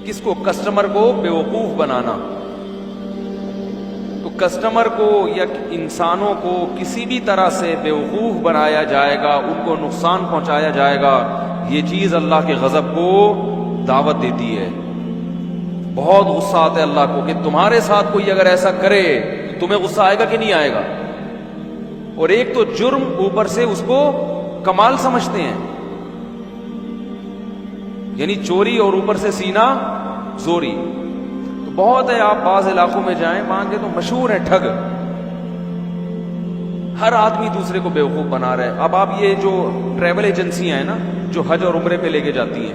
کس کو؟ کسٹمر کو بیوقوف بنانا. تو کسٹمر کو یا انسانوں کو کسی بھی طرح سے بیوقوف بنایا جائے گا، ان کو نقصان پہنچایا جائے گا، یہ چیز اللہ کے غضب کو دعوت دیتی ہے. بہت غصہ آتا ہے اللہ کو کہ تمہارے ساتھ کوئی اگر ایسا کرے تو تمہیں غصہ آئے گا کہ نہیں آئے گا؟ اور ایک تو جرم، اوپر سے اس کو کمال سمجھتے ہیں، یعنی چوری اور اوپر سے سینہ زوری. تو بہت ہے، آپ بعض علاقوں میں جائیں وہاں کے تو مشہور ہیں ٹھگ، ہر آدمی دوسرے کو بیوقوف بنا رہا ہے. اب آپ یہ جو ٹریول ایجنسیاں ہیں نا جو حج اور عمرے پہ لے کے جاتی ہیں،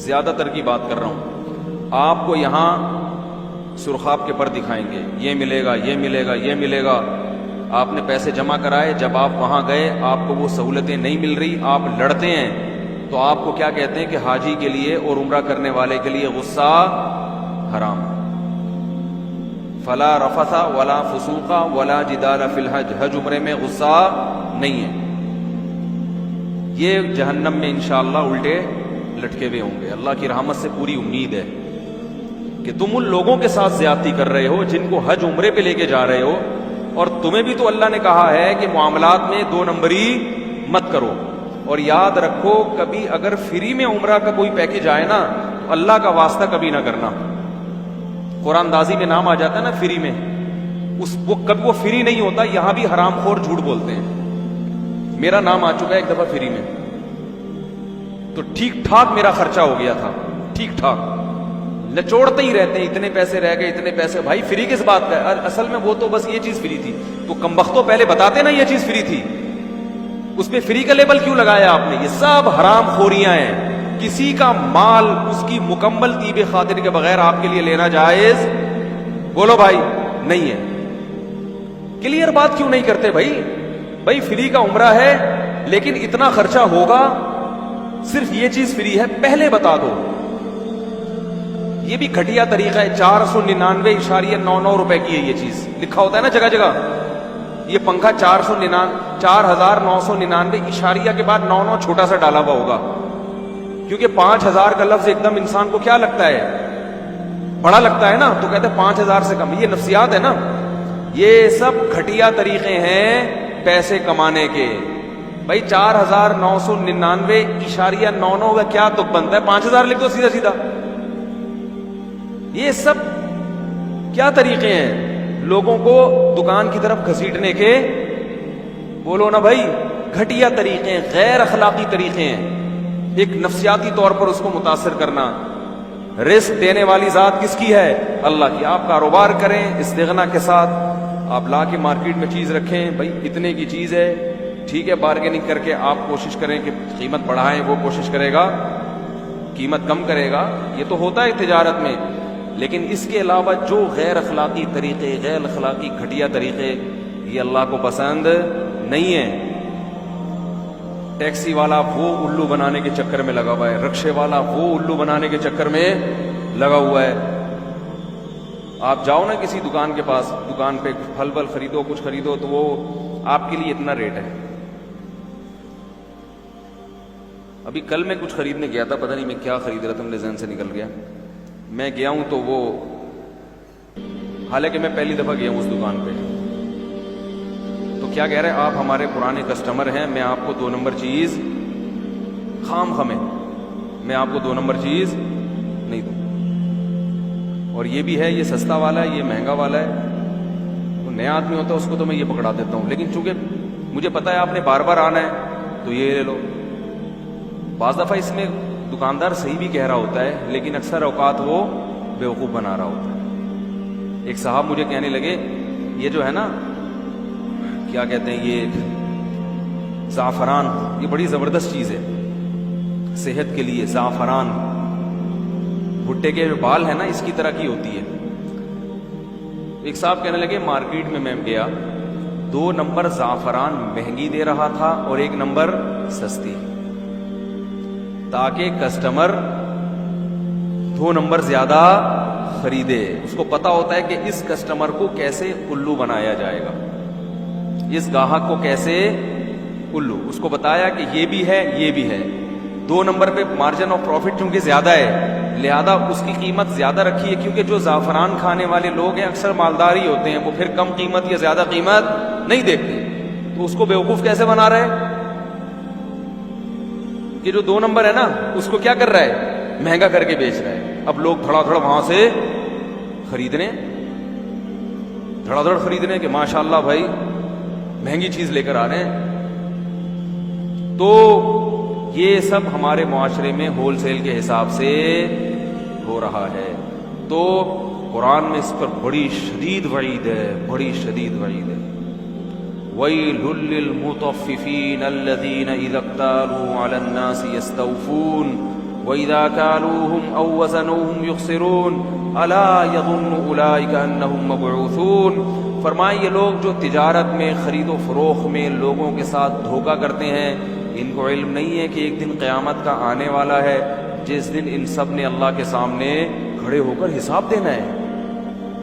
زیادہ تر کی بات کر رہا ہوں، آپ کو یہاں سرخاب کے پر دکھائیں گے، یہ ملے گا، یہ ملے گا، یہ ملے گا. آپ نے پیسے جمع کرائے، جب آپ وہاں گئے آپ کو وہ سہولتیں نہیں مل رہی، آپ لڑتے ہیں، تو آپ کو کیا کہتے ہیں کہ حاجی کے لیے اور عمرہ کرنے والے کے لیے غصہ حرام. فلا رفث ولا فسوق ولا جدال فی الحج، حج عمرے میں غصہ نہیں ہے. یہ جہنم میں انشاءاللہ الٹے لٹکے ہوئے ہوں گے. اللہ کی رحمت سے پوری امید ہے کہ تم ان لوگوں کے ساتھ زیادتی کر رہے ہو جن کو حج عمرے پہ لے کے جا رہے ہو، اور تمہیں بھی تو اللہ نے کہا ہے کہ معاملات میں 2 نمبری مت کرو. اور یاد رکھو کبھی اگر فری میں عمرہ کا کوئی پیکج آئے نا تو اللہ کا واسطہ کبھی نہ کرنا. قرآن دازی میں نام آ جاتا ہے نا فری میں، کبھی وہ فری نہیں ہوتا. یہاں بھی حرام خور جھوٹ بولتے ہیں. میرا نام آ چکا ہے ایک دفعہ فری میں، تو ٹھیک ٹھاک میرا خرچہ ہو گیا تھا، ٹھیک ٹھاک. نچوڑتے ہی رہتے ہیں، اتنے پیسے رہ گئے، اتنے پیسے. بھائی فری کس بات کا ہے؟ اصل میں وہ تو بس یہ چیز فری تھی. تو کمبختوں پہلے بتاتے نا یہ چیز فری تھی، اس میں فری کا لیبل کیوں لگایا آپ نے؟ یہ سب حرام خوریاں ہیں. کسی کا مال اس کی مکمل طیب خاطر کے بغیر آپ کے لیے لینا جائز، بولو بھائی، نہیں ہے. کلیئر بات کیوں نہیں کرتے بھائی فری کا عمرہ ہے لیکن اتنا خرچہ ہوگا، صرف یہ چیز فری ہے، پہلے بتا دو. یہ بھی گھٹیا طریقہ ہے. 499.99 روپے کی ہے یہ چیز، لکھا ہوتا ہے نا جگہ جگہ. یہ پنکھا 4,999 اشاریہ کے بعد 99 چھوٹا سا ڈالا ہوا ہوگا، کیونکہ 5,000 کا لفظ ایک دم انسان کو کیا لگتا ہے؟ بڑا لگتا ہے نا، تو کہتے ہیں 5,000 سے کم. یہ نفسیات ہے نا. یہ سب گھٹیا طریقے ہیں پیسے کمانے کے. بھائی 4,999.99 کا کیا تک بنتا ہے؟ 5,000 لکھ دو سیدھا سیدھا. یہ سب کیا طریقے ہیں لوگوں کو دکان کی طرف گھسیٹنے کے؟ بولو نا بھائی، گھٹیا طریقے ہیں، غیر اخلاقی طریقے ہیں. ایک نفسیاتی طور پر اس کو متاثر کرنا. رزق دینے والی ذات کس کی ہے؟ اللہ کی. آپ کاروبار کریں استغنا کے ساتھ، آپ لا کے مارکیٹ میں چیز رکھیں، بھائی اتنے کی چیز ہے، ٹھیک ہے، بارگیننگ کر کے آپ کوشش کریں کہ قیمت بڑھائیں، وہ کوشش کرے گا قیمت کم کرے گا. یہ تو ہوتا ہے تجارت میں. لیکن اس کے علاوہ جو غیر اخلاقی طریقے، غیر اخلاقی گھٹیا طریقے، یہ اللہ کو پسند نہیں ہے. ٹیکسی والا وہ الو بنانے کے چکر میں لگا ہوا ہے، رکشے والا وہ الو بنانے کے چکر میں لگا ہوا ہے. آپ جاؤ نا کسی دکان کے پاس، دکان پہ پھل ول خریدو، کچھ خریدو، تو وہ آپ کے لیے اتنا ریٹ ہے. ابھی کل میں کچھ خریدنے گیا تھا، پتہ نہیں میں کیا خرید رہا تھا، میرے ذہن سے نکل گیا. میں گیا ہوں تو وہ، حالانکہ میں پہلی دفعہ گیا ہوں اس دکان پہ، تو کیا کہہ رہے ہیں، آپ ہمارے پرانے کسٹمر ہیں، میں آپ کو 2 نمبر چیز خام خمیں، میں آپ کو 2 نمبر چیز نہیں دوں. اور یہ بھی ہے، یہ سستا والا ہے، یہ مہنگا والا ہے. وہ نیا آدمی ہوتا ہے اس کو تو میں یہ پکڑا دیتا ہوں، لیکن چونکہ مجھے پتا ہے آپ نے بار بار آنا ہے تو یہ لے لو. بعض دفعہ اس میں دکاندار صحیح بھی کہہ رہا ہوتا ہے، لیکن اکثر اوقات وہ بیوقوف بنا رہا ہوتا ہے. ایک صاحب مجھے کہنے لگے، یہ جو ہے نا کیا کہتے ہیں، یہ زعفران، یہ بڑی زبردست چیز ہے صحت کے لیے. زعفران، بھٹے کے جو بال ہے نا اس کی طرح کی ہوتی ہے. ایک صاحب کہنے لگے مارکیٹ میں گیا، 2 نمبر زعفران مہنگی دے رہا تھا اور 1 نمبر سستی، تاکہ کسٹمر 2 نمبر زیادہ خریدے. اس کو پتا ہوتا ہے کہ اس کسٹمر کو کیسے الو بنایا جائے گا، اس گاہک کو کیسے الو. اس کو بتایا کہ یہ بھی ہے یہ بھی ہے. 2 نمبر پہ مارجن آف پروفٹ چونکہ زیادہ ہے لہذا اس کی قیمت زیادہ رکھی ہے، کیونکہ جو زعفران کھانے والے لوگ ہیں اکثر مالدار ہی ہوتے ہیں، وہ پھر کم قیمت یا زیادہ قیمت نہیں دیکھتے، تو اس کو بیوقوف کیسے بنا رہے ہیں کہ جو 2 نمبر ہے نا اس کو کیا کر رہا ہے، مہنگا کر کے بیچ رہا ہے۔ اب لوگ دھڑا دھڑ وہاں سے خریدنے، دھڑا دھڑ خریدنے کہ ماشاءاللہ بھائی مہنگی چیز لے کر آ رہے ہیں۔ تو یہ سب ہمارے معاشرے میں ہول سیل کے حساب سے ہو رہا ہے، تو قرآن میں اس پر بڑی شدید وعید ہے، بڑی شدید وعید ہے۔ وَيْلٌ لِّلْمُطَفِّفِينَ الَّذِينَ إِذَا اكْتَالُوا عَلَى النَّاسِ يَسْتَوْفُونَ وَإِذَا كَالُوهُمْ أَوْ وَّزَنُوهُمْ يُخْسِرُونَ أَلَا يَظُنُّ أُولَٰئِكَ أَنَّهُم مَّبْعُوثُونَ۔ فرمائے یہ لوگ جو تجارت میں، خرید و فروخت میں لوگوں کے ساتھ دھوکہ کرتے ہیں، ان کو علم نہیں ہے کہ ایک دن قیامت کا آنے والا ہے جس دن ان سب نے اللہ کے سامنے کھڑے ہو کر حساب دینا ہے۔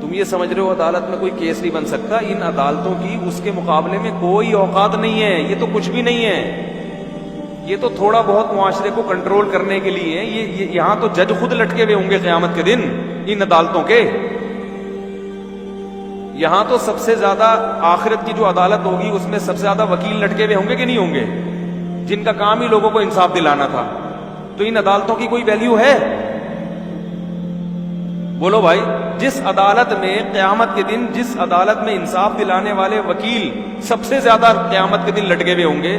تم یہ سمجھ رہے ہو عدالت میں کوئی کیس نہیں بن سکتا، ان عدالتوں کی اس کے مقابلے میں کوئی اوقات نہیں ہے، یہ تو کچھ بھی نہیں ہے، یہ تو تھوڑا بہت معاشرے کو کنٹرول کرنے کے لیے ہے۔ یہ یہاں تو جج خود لٹکے ہوئے ہوں گے قیامت کے دن ان عدالتوں کے، یہاں تو سب سے زیادہ آخرت کی جو عدالت ہوگی اس میں سب سے زیادہ وکیل لٹکے ہوئے ہوں گے کہ نہیں ہوں گے، جن کا کام ہی لوگوں کو انصاف دلانا تھا۔ تو ان عدالتوں کی کوئی ویلیو ہے؟ بولو بھائی، جس عدالت میں قیامت کے دن، جس عدالت میں انصاف دلانے والے وکیل سب سے زیادہ قیامت کے دن لٹکے ہوئے ہوں گے،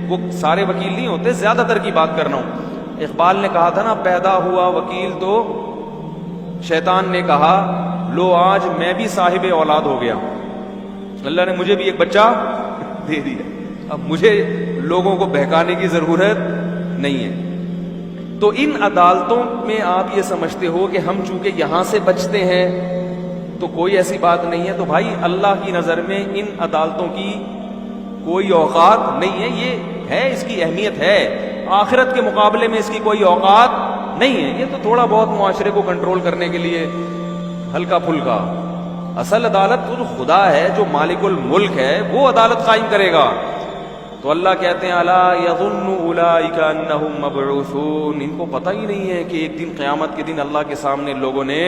وہ سارے وکیل نہیں ہوتے، زیادہ تر کی بات کر رہا ہوں۔ اقبال نے کہا تھا نا، پیدا ہوا وکیل تو شیطان نے کہا لو آج میں بھی صاحب اولاد ہو گیا، اللہ نے مجھے بھی ایک بچہ دے دیا، اب مجھے لوگوں کو بہکانے کی ضرورت نہیں ہے۔ تو ان عدالتوں میں آپ یہ سمجھتے ہو کہ ہم چونکہ یہاں سے بچتے ہیں تو کوئی ایسی بات نہیں ہے، تو بھائی اللہ کی نظر میں ان عدالتوں کی کوئی اوقات نہیں ہے، یہ ہے، اس کی اہمیت ہے، آخرت کے مقابلے میں اس کی کوئی اوقات نہیں ہے، یہ تو تھوڑا بہت معاشرے کو کنٹرول کرنے کے لیے ہلکا پھلکا۔ اصل عدالت تو جو خدا ہے، جو مالک الملک ہے، وہ عدالت قائم کرے گا۔ تو اللہ کہتے ہیں الا یظن اولئک انہم مبعوثون، ان کو پتہ ہی نہیں ہے کہ ایک دن قیامت کے دن اللہ کے سامنے لوگوں نے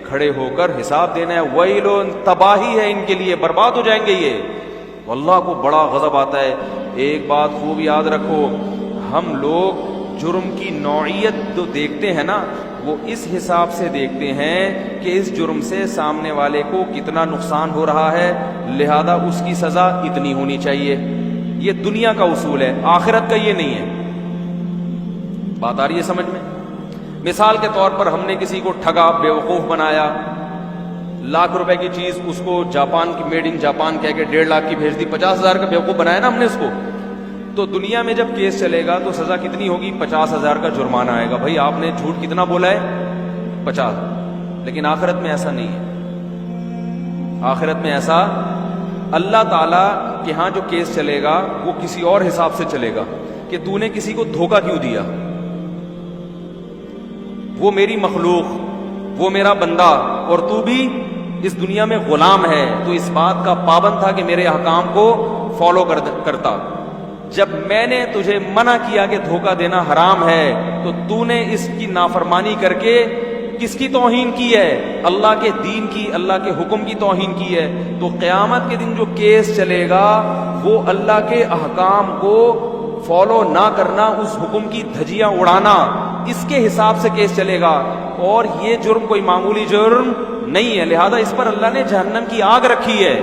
کھڑے ہو کر حساب دینا ہے۔ ویل، تباہی ہے ان کے لیے، برباد ہو جائیں گے یہ۔ اللہ کو بڑا غضب آتا ہے۔ ایک بات خوب یاد رکھو، ہم لوگ جرم کی نوعیت جو دیکھتے ہیں نا، وہ اس حساب سے دیکھتے ہیں کہ اس جرم سے سامنے والے کو کتنا نقصان ہو رہا ہے، لہذا اس کی سزا اتنی ہونی چاہیے۔ یہ دنیا کا اصول ہے، آخرت کا یہ نہیں ہے۔ بات آ رہی ہے سمجھ میں؟ مثال کے طور پر ہم نے کسی کو ٹھگا، بیوقوف بنایا، لاکھ روپے کی چیز اس کو جاپان کی، میڈ ان جاپان کہہ کے 1.5 لاکھ کی بھیج دی، 50,000 کا بیوقوف بنایا نا ہم نے اس کو۔ تو دنیا میں جب کیس چلے گا تو سزا کتنی ہوگی؟ 50,000 کا جرمانہ آئے گا۔ بھائی آپ نے جھوٹ کتنا بولا ہے؟ 50۔ لیکن آخرت میں ایسا نہیں ہے۔ آخرت میں ایسا، اللہ تعالیٰ کے ہاں جو کیس چلے گا وہ کسی اور حساب سے چلے گا کہ تو نے کسی کو دھوکہ کیوں دیا، وہ میری مخلوق، وہ میرا بندہ، اور تو بھی اس دنیا میں غلام ہے، تو اس بات کا پابند تھا کہ میرے احکام کو فالو کرتا۔ جب میں نے تجھے منع کیا کہ دھوکہ دینا حرام ہے تو تو نے اس کی نافرمانی کر کے کس کی توہین کی ہے؟ اللہ کے دین کی، اللہ کے حکم کی توہین کی ہے۔ تو قیامت کے دن جو کیس چلے گا وہ اللہ کے احکام کو فالو نہ کرنا، اس حکم کی دھجیاں اڑانا، اس کے حساب سے کیس چلے گا، اور یہ جرم کوئی معمولی جرم نہیں ہے، لہذا اس پر اللہ نے جہنم کی آگ رکھی ہے۔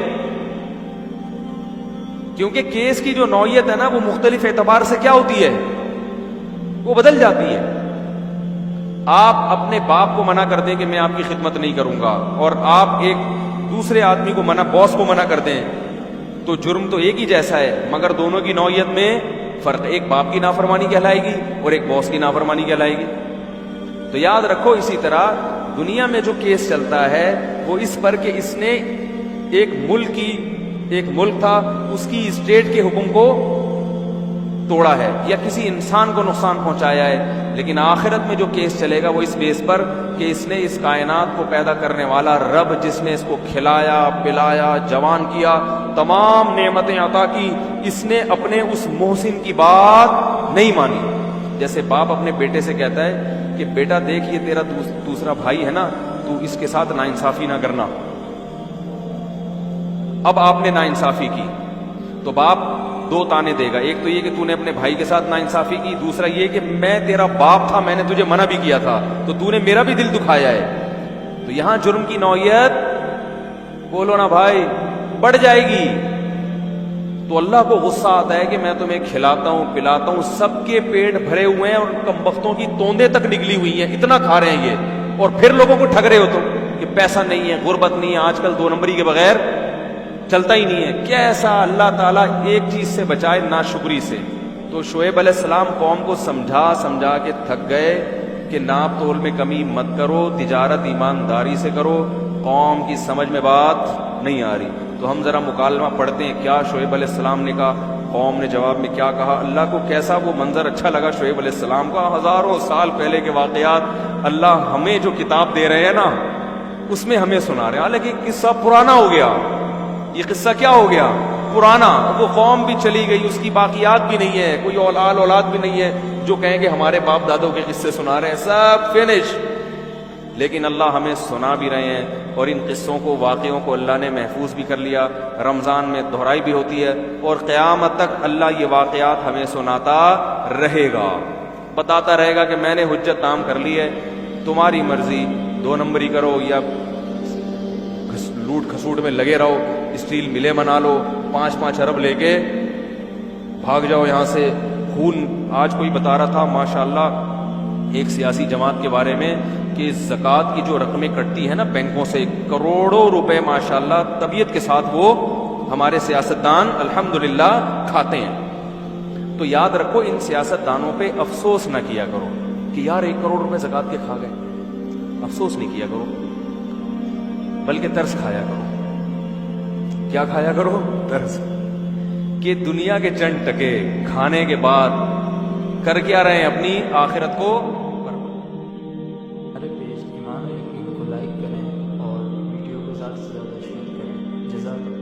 کیونکہ کیس کی جو نوعیت ہے نا وہ مختلف اعتبار سے کیا ہوتی ہے، وہ بدل جاتی ہے۔ آپ اپنے باپ کو منع کر دیں کہ میں آپ کی خدمت نہیں کروں گا، اور آپ ایک دوسرے آدمی کو منع، باس کو منع کر دیں، تو جرم تو ایک ہی جیسا ہے، مگر دونوں کی نوعیت میں فرق، ایک باپ کی نافرمانی کہلائے گی اور ایک باس کی نافرمانی کہلائے گی۔ تو یاد رکھو، اسی طرح دنیا میں جو کیس چلتا ہے وہ اس پر کہ اس نے ایک ملک تھا، اس کی اسٹیٹ کے حکم کو توڑا ہے یا کسی انسان کو نقصان پہنچایا ہے۔ لیکن آخرت میں جو کیس چلے گا وہ اس بیس پر کہ اس نے اس کائنات کو پیدا کرنے والا رب، جس نے اس کو کھلایا، پلایا، جوان کیا، تمام نعمتیں عطا کی، اس نے اپنے اس محسن کی بات نہیں مانی۔ جیسے باپ اپنے بیٹے سے کہتا ہے کہ بیٹا دیکھ یہ تیرا دوسرا بھائی ہے نا، تو اس کے ساتھ ناانصافی نہ کرنا۔ اب آپ نے ناانصافی کی تو باپ دو تانے دے گا، ایک تو یہ کہ تو نے اپنے بھائی کے ساتھ ناانصافی کی، دوسرا یہ کہ میں تیرا باپ تھا، میں نے تجھے منع بھی کیا تھا، تو نے میرا بھی دل دکھایا ہے۔ تو یہاں جرم کی نوعیت بولو نا بھائی بڑھ جائے گی۔ تو اللہ کو غصہ آتا ہے کہ میں تمہیں کھلاتا ہوں پلاتا ہوں، سب کے پیٹ بھرے ہوئے ہیں اور کمبختوں کی توندیں تک نکلی ہوئی ہیں، اتنا کھا رہے ہیں یہ، اور پھر لوگوں کو ٹھگ رہے ہو تم کہ پیسہ نہیں ہے، غربت نہیں ہے، آج کل 2 نمبری کے بغیر چلتا ہی نہیں ہے۔ کیسا اللہ تعالیٰ ایک چیز سے بچائے، ناشکری سے۔ تو شعیب علیہ السلام قوم کو سمجھا کے تھک گئے کہ ناپ تول میں کمی مت کرو، تجارت ایمانداری سے کرو۔ قوم کی سمجھ میں بات نہیں آ رہی، تو ہم ذرا مکالمہ پڑھتے ہیں کیا شعیب علیہ السلام نے کہا، قوم نے جواب میں کیا کہا۔ اللہ کو کیسا وہ منظر اچھا لگا شعیب علیہ السلام کا، ہزاروں سال پہلے کے واقعات اللہ ہمیں جو کتاب دے رہے ہیں نا اس میں ہمیں سنا رہے ہیں، حالانکہ قصہ پرانا ہو گیا۔ یہ قصہ کیا ہو گیا؟ پرانا۔ وہ قوم بھی چلی گئی، اس کی باقیات بھی نہیں ہے، کوئی اولاد بھی نہیں ہے جو کہیں کہ ہمارے باپ دادوں کے قصے سنا رہے ہیں، سب فنش۔ لیکن اللہ ہمیں سنا بھی رہے ہیں، اور ان قصوں کو، واقعوں کو اللہ نے محفوظ بھی کر لیا۔ رمضان میں دہرائی بھی ہوتی ہے، اور قیامت تک اللہ یہ واقعات ہمیں سناتا رہے گا، بتاتا رہے گا کہ میں نے حجت عام کر لی ہے، تمہاری مرضی، 2 نمبری کرو یا لوٹ کھسوٹ میں لگے رہو، اسٹیل ملے بنا لو، 5-5 ارب لے کے بھاگ جاؤ یہاں سے۔ خون، آج کوئی بتا رہا تھا ماشاءاللہ ایک سیاسی جماعت کے بارے میں کہ زکوٰۃ کی جو رقمیں کٹتی ہیں نا بینکوں سے، کروڑوں روپے ماشاءاللہ طبیعت کے ساتھ وہ ہمارے سیاستدان الحمدللہ کھاتے ہیں۔ تو یاد رکھو ان سیاستدانوں پہ افسوس نہ کیا کرو کہ یار 1 کروڑ روپے زکوٰۃ کے کھا گئے، افسوس نہیں کیا کرو، بلکہ ترس کھایا کرو۔ کیا کھایا کرو؟ ترس، کہ دنیا کے چند ٹکے کھانے کے بعد کر کیا رہے ہیں، اپنی آخرت کو۔ ہمارے پیج ایمان ہے، ویڈیو کو لائک کریں اور ویڈیو کو زیادہ سے زیادہ شیئر کریں۔ جزاک اللہ۔